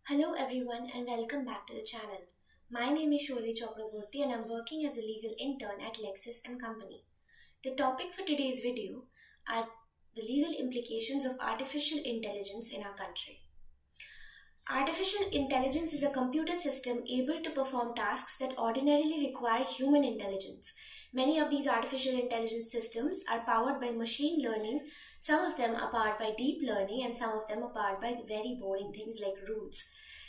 Hello everyone and welcome back to the channel. My name is Sholi Chakraborty and I'm working as a legal intern at Lexis and Company. The topic for today's video are the legal implications of artificial intelligence in our country. Artificial intelligence is a computer system able to perform tasks that ordinarily require human intelligence. Many of these artificial intelligence systems are powered by machine learning, some of them are powered by deep learning, and some of them are powered by very boring things like rules.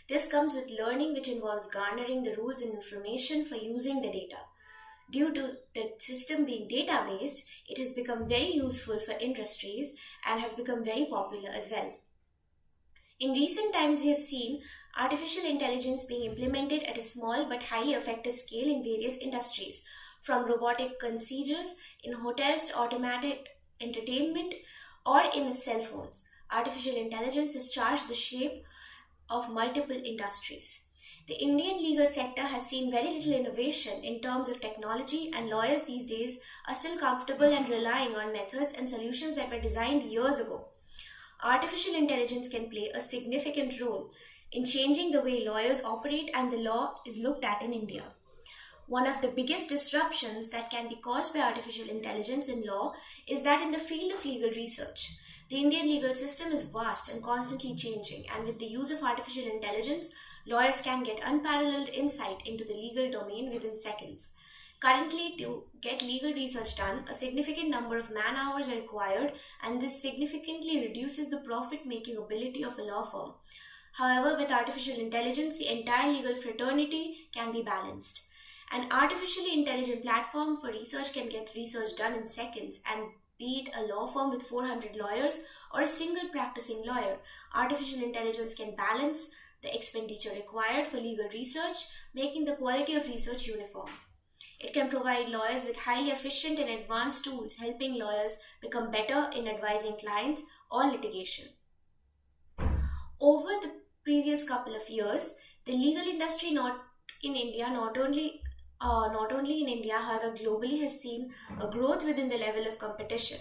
This comes with learning, which involves garnering the rules and information for using the data. Due to the system being data-based, it has become very useful for industries and has become very popular as well. In recent times, we have seen artificial intelligence being implemented at a small but highly effective scale in various industries, from robotic concierges in hotels to automated entertainment or in cell phones. Artificial intelligence has charged the shape of multiple industries. The Indian legal sector has seen very little innovation in terms of technology, and lawyers these days are still comfortable and relying on methods and solutions that were designed years ago. Artificial intelligence can play a significant role in changing the way lawyers operate and the law is looked at in India. One of the biggest disruptions that can be caused by artificial intelligence in law is that in the field of legal research. The Indian legal system is vast and constantly changing, and with the use of artificial intelligence, lawyers can get unparalleled insight into the legal domain within seconds. Currently, to get legal research done, a significant number of man-hours are required, and this significantly reduces the profit-making ability of a law firm. However, with artificial intelligence, the entire legal fraternity can be balanced. An artificially intelligent platform for research can get research done in seconds, and be it a law firm with 400 lawyers or a single practicing lawyer, artificial intelligence can balance the expenditure required for legal research, making the quality of research uniform. It can provide lawyers with highly efficient and advanced tools, helping lawyers become better in advising clients or litigation. Over the previous couple of years, the legal industry not only in India, however, globally has seen a growth within the level of competition.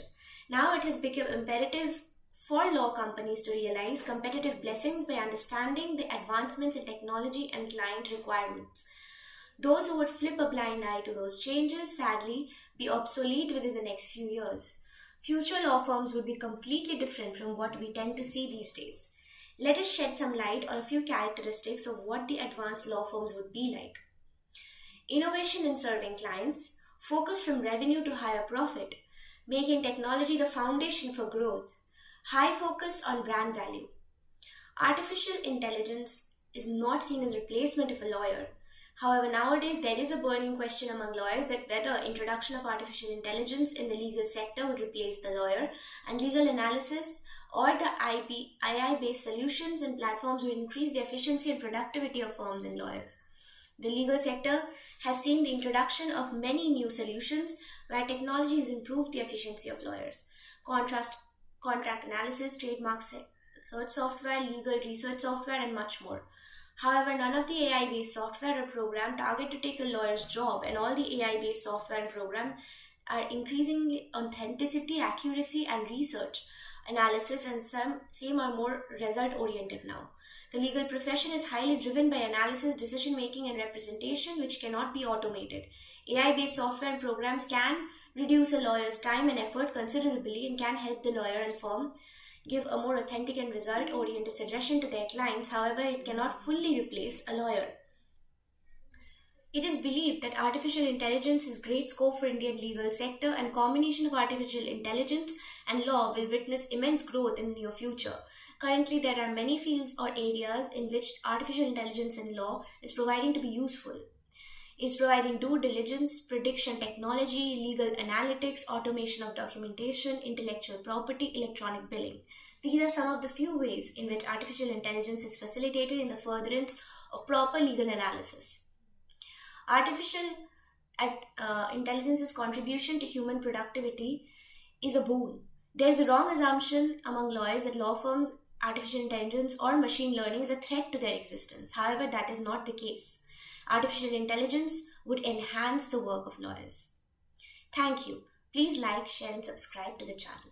Now it has become imperative for law companies to realize competitive blessings by understanding the advancements in technology and client requirements. Those who would flip a blind eye to those changes, sadly, be obsolete within the next few years. Future law firms would be completely different from what we tend to see these days. Let us shed some light on a few characteristics of what the advanced law firms would be like. Innovation in serving clients, focus from revenue to higher profit, making technology the foundation for growth, high focus on brand value. Artificial intelligence is not seen as replacement of a lawyer. However, nowadays there is a burning question among lawyers that whether introduction of artificial intelligence in the legal sector would replace the lawyer, and legal analysis or the AI-based solutions and platforms would increase the efficiency and productivity of firms and lawyers. The legal sector has seen the introduction of many new solutions where technology has improved the efficiency of lawyers. Contract analysis, trademark search software, legal research software, and much more. However, none of the AI-based software or program target to take a lawyer's job, and all the AI-based software and program are increasingly authenticity, accuracy, and research analysis, and some are more result-oriented now. The legal profession is highly driven by analysis, decision-making, and representation, which cannot be automated. AI-based software and programs can reduce a lawyer's time and effort considerably and can help the lawyer and firm give a more authentic and result-oriented suggestion to their clients. However, it cannot fully replace a lawyer. It is believed that artificial intelligence has great scope for Indian legal sector, and combination of artificial intelligence and law will witness immense growth in the near future. Currently, there are many fields or areas in which artificial intelligence and law is proving to be useful. It is providing due diligence, prediction technology, legal analytics, automation of documentation, intellectual property, electronic billing. These are some of the few ways in which artificial intelligence is facilitated in the furtherance of proper legal analysis. Artificial intelligence's contribution to human productivity is a boon. There is a wrong assumption among lawyers that law firms, artificial intelligence, or machine learning is a threat to their existence. However, that is not the case. Artificial intelligence would enhance the work of lawyers. Thank you. Please like, share, and subscribe to the channel.